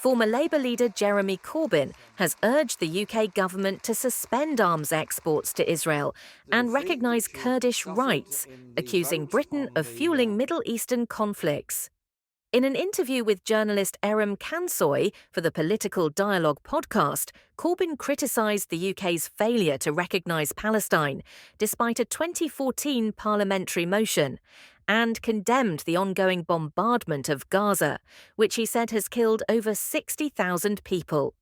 Former Labour leader Jeremy Corbyn has urged the UK government to suspend arms exports to Israel and recognise Kurdish rights, accusing Britain of fueling Middle Eastern conflicts. In an interview with journalist Erim Kansoy for the Political Dialogue podcast, Corbyn criticised the UK's failure to recognise Palestine, despite a 2014 parliamentary motion, and condemned the ongoing bombardment of Gaza, which he said has killed over 60,000 people.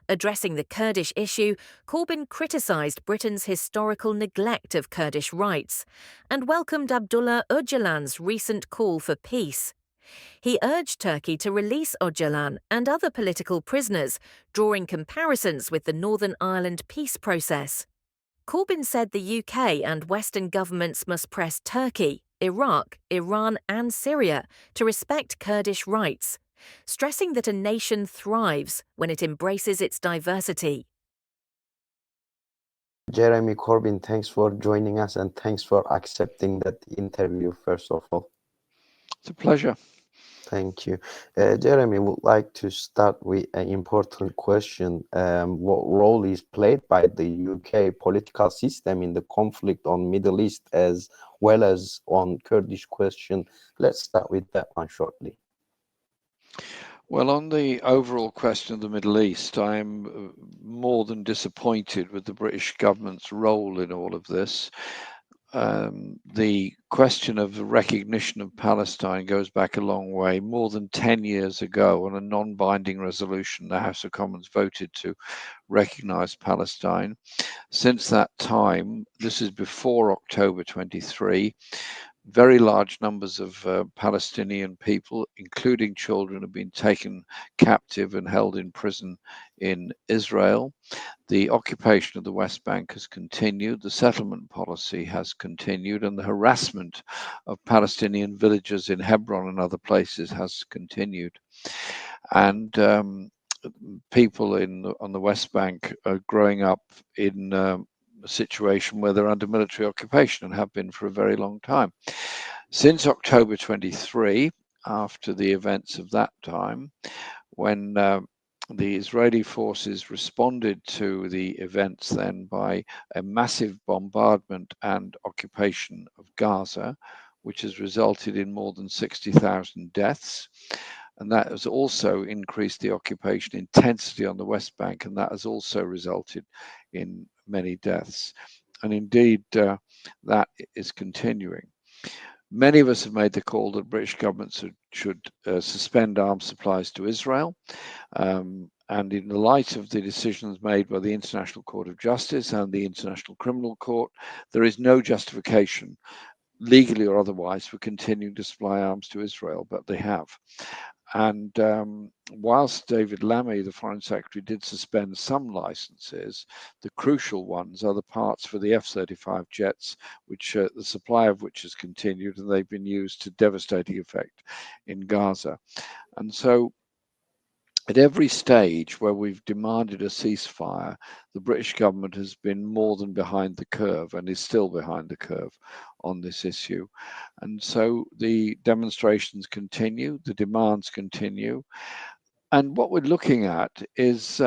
Addressing the Kurdish issue, Corbyn criticised Britain's historical neglect of Kurdish rights and welcomed Abdullah Öcalan's recent call for peace. He urged Turkey to release Öcalan and other political prisoners, drawing comparisons with the Northern Ireland peace process. Corbyn said the UK and Western governments must press Turkey, Iraq, Iran and Syria to respect Kurdish rights, stressing that a nation thrives when it embraces its diversity. Jeremy Corbyn, thanks for joining us and thanks for accepting that interview, first of all. It's a pleasure. Thank you. Jeremy, would like to start with an important question. What role is played by the UK political system in the conflict on Middle East as well as on Kurdish question? Let's start with that one shortly. Well, on the overall question of the Middle East, I am more than disappointed with the British government's role in all of this. The question of the recognition of Palestine goes back a long way. More than 10 years ago, on a non-binding resolution, the House of Commons voted to recognize Palestine. Since that time, this is before October 23, very large numbers of Palestinian people, including children, have been taken captive and held in prison in Israel. The occupation of the West Bank has continued, the settlement policy has continued, and the harassment of Palestinian villagers in Hebron and other places has continued. And people on the West Bank are growing up in a situation where they're under military occupation and have been for a very long time. Since October 23, after the events of that time, when the Israeli forces responded to the events then by a massive bombardment and occupation of Gaza, which has resulted in more than 60,000 deaths. And that has also increased the occupation intensity on the West Bank, and that has also resulted in many deaths. And indeed, that is continuing. Many of us have made the call that British governments should suspend arms supplies to Israel. And in the light of the decisions made by the International Court of Justice and the International Criminal Court, there is no justification, legally or otherwise, for continuing to supply arms to Israel, but they have. And whilst David Lammy, the Foreign Secretary, did suspend some licenses, the crucial ones are the parts for the F-35 jets, which the supply of which has continued, and they've been used to devastating effect in Gaza. And so at every stage where we've demanded a ceasefire, the British government has been more than behind the curve and is still behind the curve on this issue. And so the demonstrations continue, the demands continue. And what we're looking at is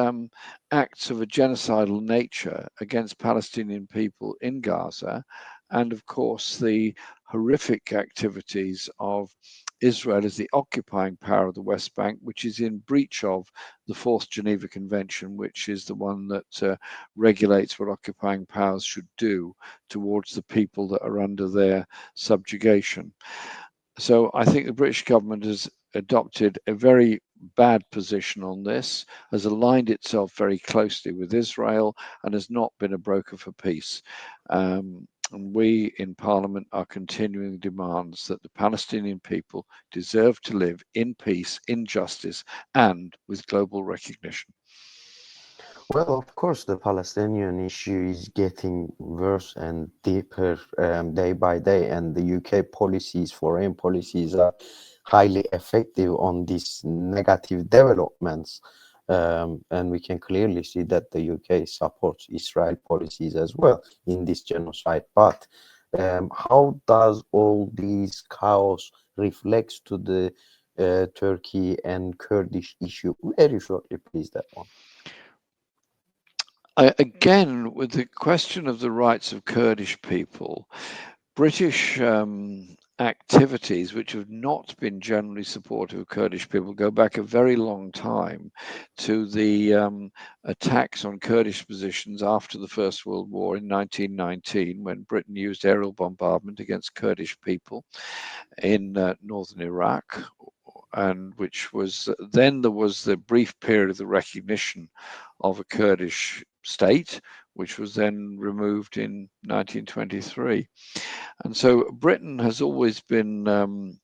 acts of a genocidal nature against Palestinian people in Gaza, and of course the horrific activities of Israel as the occupying power of the West Bank, which is in breach of the Fourth Geneva Convention, which is the one that regulates what occupying powers should do towards the people that are under their subjugation. So I think the British government has adopted a very bad position on this, has aligned itself very closely with Israel, and has not been a broker for peace. And we in Parliament are continuing demands that the Palestinian people deserve to live in peace, in justice, and with global recognition. Well, of course, the Palestinian issue is getting worse and deeper day by day, and the UK policies, foreign policies, are highly effective on these negative developments. And we can clearly see that the UK supports Israel policies as well in this genocide. But how does all these chaos reflects to the Turkey and Kurdish issue? Very shortly, please, that one. Again, with the question of the rights of Kurdish people, British activities which have not been generally supportive of Kurdish people go back a very long time to the attacks on Kurdish positions after the First World War in 1919, when Britain used aerial bombardment against Kurdish people in northern Iraq, and which was then there was the brief period of the recognition of a Kurdish state, which was then removed in 1923. And so Britain has always been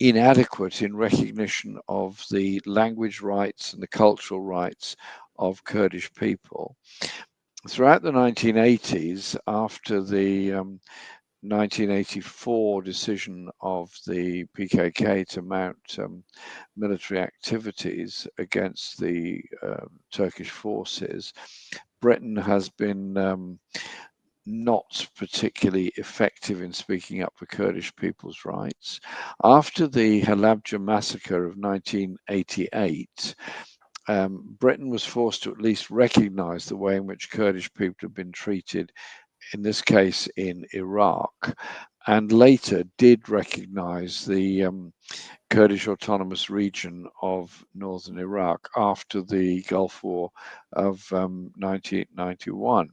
inadequate in recognition of the language rights and the cultural rights of Kurdish people. Throughout the 1980s, after the 1984 decision of the PKK to mount military activities against the Turkish forces, Britain has been not particularly effective in speaking up for Kurdish people's rights. After the Halabja massacre of 1988, Britain was forced to at least recognize the way in which Kurdish people have been treated, in this case in Iraq, and later did recognize the Kurdish autonomous region of northern Iraq after the Gulf War of 1991.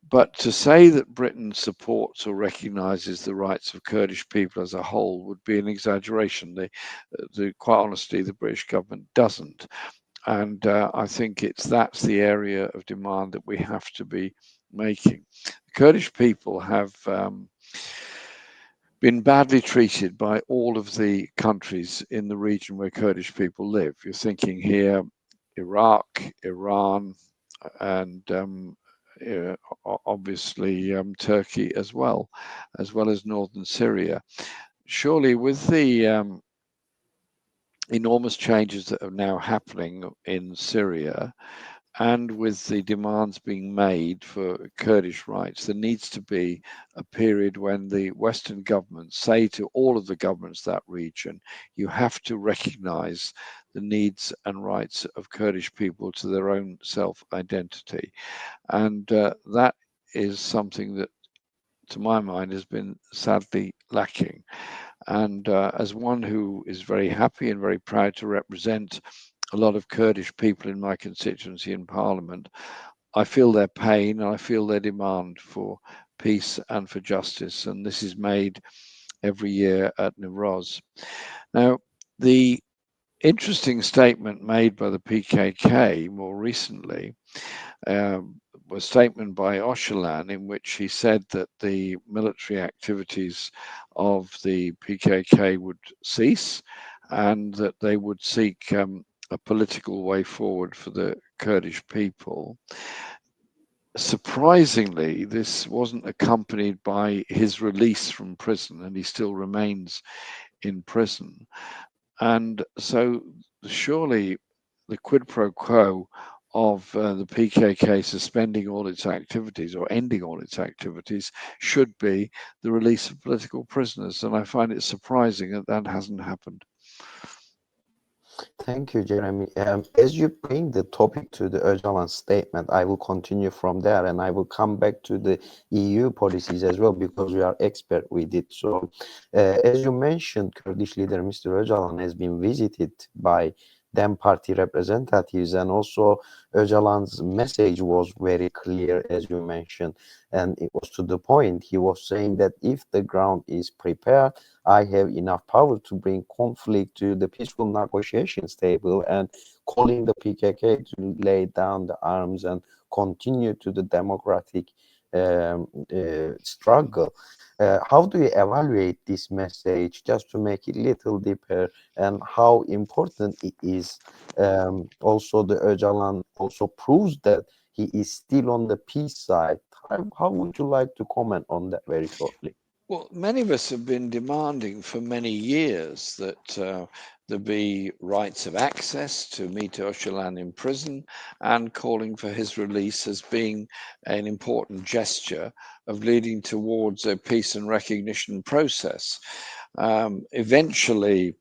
But to say that Britain supports or recognizes the rights of Kurdish people as a whole would be an exaggeration. Quite honestly, the British government doesn't. And I think that's the area of demand that we have to be making. The Kurdish people have been badly treated by all of the countries in the region where Kurdish people live. You're thinking here Iraq, Iran, and obviously Turkey as well as northern Syria. Surely with the enormous changes that are now happening in Syria, and with the demands being made for Kurdish rights, there needs to be a period when the Western governments say to all of the governments of that region, you have to recognize the needs and rights of Kurdish people to their own self-identity. And that is something that, to my mind, has been sadly lacking. And as one who is very happy and very proud to represent a lot of Kurdish people in my constituency in Parliament, I feel their pain and I feel their demand for peace and for justice. And this is made every year at Nivroz. Now, the interesting statement made by the PKK more recently was a statement by Öcalan, in which he said that the military activities of the PKK would cease and that they would seek a political way forward for the Kurdish people. Surprisingly, this wasn't accompanied by his release from prison, and he still remains in prison. And so surely the quid pro quo of the PKK suspending all its activities or ending all its activities should be the release of political prisoners. And I find it surprising that that hasn't happened. Thank you, Jeremy. As you bring the topic to the Öcalan statement, I will continue from there, and I will come back to the EU policies as well, because we are expert with it. So, as you mentioned, Kurdish leader Mr. Öcalan has been visited by DEM party representatives, and also Öcalan's message was very clear, as you mentioned, and it was to the point. He was saying that if the ground is prepared, I have enough power to bring conflict to the peaceful negotiations table, and calling the PKK to lay down the arms and continue to the democratic struggle. How do you evaluate this message, just to make it a little deeper, and how important it is? Also, the Öcalan also proves that he is still on the peace side. How would you like to comment on that very shortly? Well, many of us have been demanding for many years that there be rights of access to meet Öcalan in prison, and calling for his release as being an important gesture of leading towards a peace and recognition process. Eventually,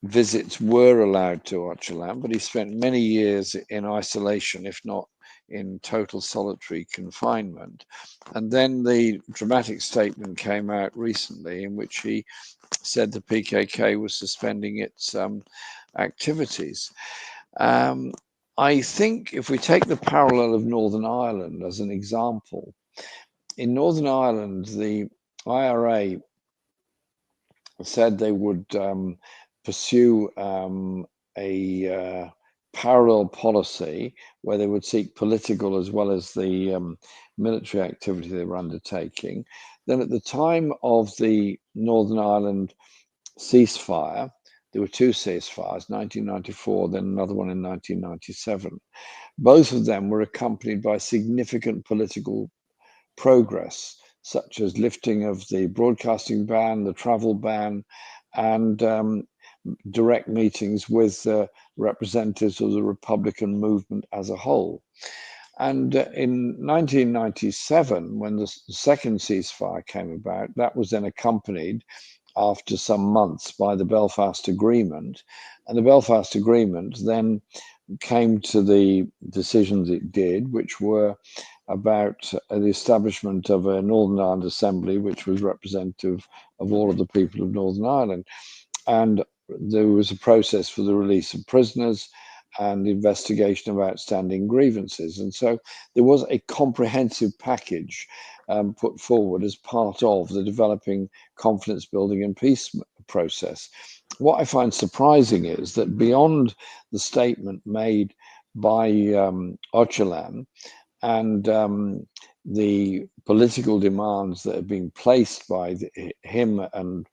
visits were allowed to Öcalan, but he spent many years in isolation, if not in total solitary confinement. And then the dramatic statement came out recently in which he said the PKK was suspending its activities. I think if we take the parallel of Northern Ireland as an example, in Northern Ireland, the IRA said they would pursue a parallel policy where they would seek political as well as the military activity they were undertaking. Then at the time of the Northern Ireland ceasefire, there were two ceasefires, 1994, then another one in 1997. Both of them were accompanied by significant political progress, such as lifting of the broadcasting ban, the travel ban, and direct meetings with representatives of the Republican movement as a whole. And in 1997, when the second ceasefire came about, that was then accompanied after some months by the Belfast Agreement. And the Belfast Agreement then came to the decisions it did, which were about the establishment of a Northern Ireland Assembly, which was representative of all of the people of Northern Ireland. And there was a process for the release of prisoners and investigation of outstanding grievances. And so there was a comprehensive package put forward as part of the developing confidence building and peace process. What I find surprising is that beyond the statement made by Öcalan and the political demands that have been placed by him and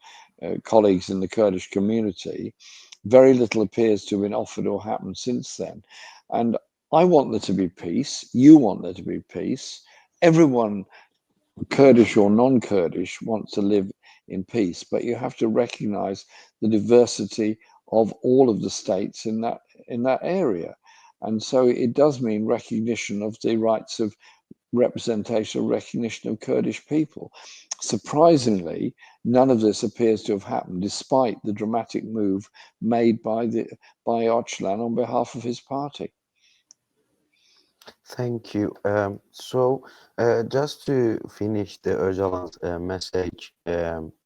colleagues in the Kurdish community, very little appears to have been offered or happened since then. And I want there to be peace. You want there to be peace. Everyone, Kurdish or non-Kurdish, wants to live in peace, but you have to recognize the diversity of all of the states in that area. And so it does mean recognition of the rights of representation, recognition of Kurdish people. Surprisingly, none of this appears to have happened, despite the dramatic move made by Öcalan on behalf of his party. Thank you. Just to finish the Öcalan's message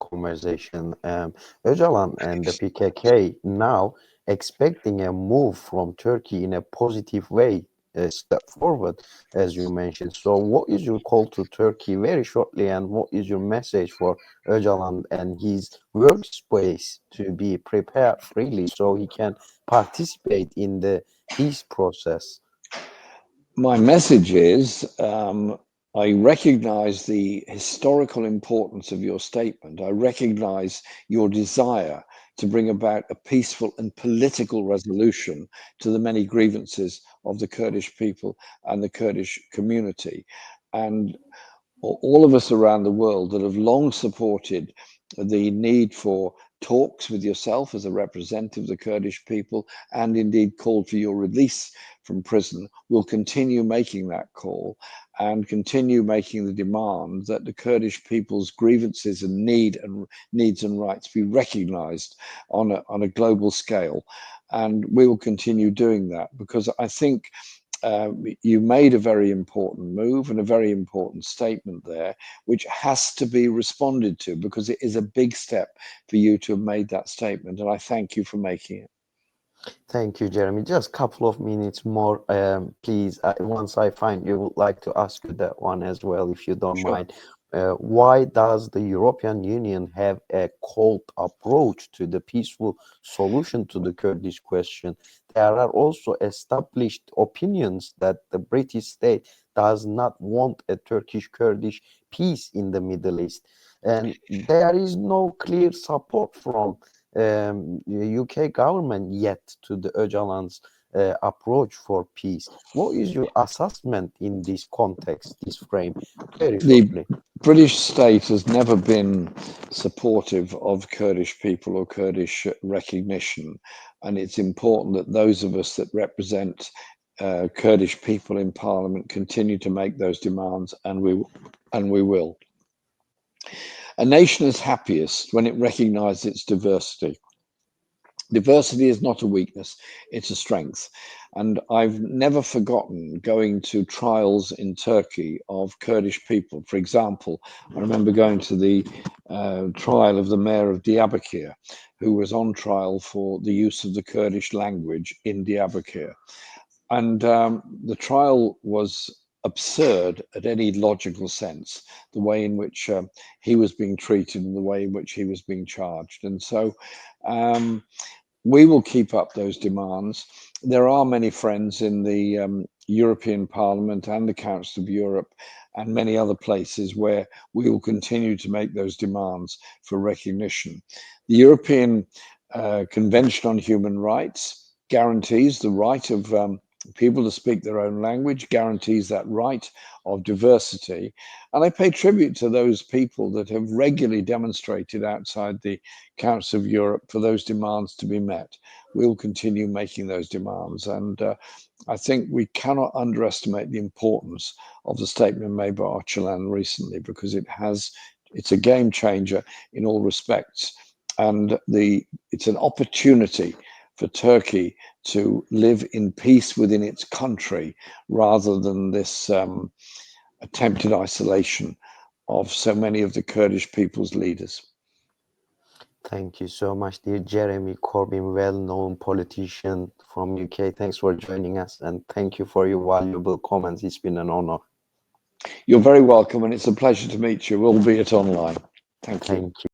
conversation, Öcalan and the PKK now expecting a move from Turkey in a positive way, a step forward, as you mentioned. So, what is your call to Turkey very shortly, and what is your message for Öcalan and his workspace to be prepared freely so he can participate in the peace process? My message is I recognize the historical importance of your statement. I recognize your desire to bring about a peaceful and political resolution to the many grievances of the Kurdish people and the Kurdish community. And all of us around the world that have long supported the need for talks with yourself as a representative of the Kurdish people, and indeed called for your release from prison, will continue making that call and continue making the demand that the Kurdish people's grievances and needs and rights be recognized on a global scale. And we will continue doing that, because I think you made a very important move and a very important statement there, which has to be responded to, because it is a big step for you to have made that statement. And I thank you for making it. Thank you, Jeremy. Just a couple of minutes more, please. Once I find you, would like to ask you that one as well, if you don't Sure. mind. Why does the European Union have a cold approach to the peaceful solution to the Kurdish question? There are also established opinions that the British state does not want a Turkish-Kurdish peace in the Middle East. And there is no clear support from UK government yet to the Öcalan's approach for peace. What is your assessment in this context, this frame? Very shortly. The British state has never been supportive of Kurdish people or Kurdish recognition, and it's important that those of us that represent Kurdish people in Parliament continue to make those demands, and we will. A nation is happiest when it recognizes its diversity. Diversity is not a weakness, it's a strength. And I've never forgotten going to trials in Turkey of Kurdish people. For example, I remember going to the trial of the mayor of Diyarbakir, who was on trial for the use of the Kurdish language in Diyarbakir. And the trial was absurd at any logical sense, the way in which he was being treated and the way in which he was being charged. And so we will keep up those demands. There are many friends in the European Parliament and the Council of Europe and many other places where we will continue to make those demands for recognition. The European Convention on Human Rights guarantees the right of people to speak their own language, guarantees that right of diversity. And I pay tribute to those people that have regularly demonstrated outside the Council of Europe for those demands to be met. We'll continue making those demands. And I think we cannot underestimate the importance of the statement made by Öcalan recently, because it's a game changer in all respects. And it's an opportunity for Turkey to live in peace within its country, rather than this attempted isolation of so many of the Kurdish people's leaders. Thank you so much, dear Jeremy Corbyn, well-known politician from UK. Thanks for joining us, and thank you for your valuable comments. It's been an honor. You're very welcome, and it's a pleasure to meet you, albeit online. Thank you. Thank you.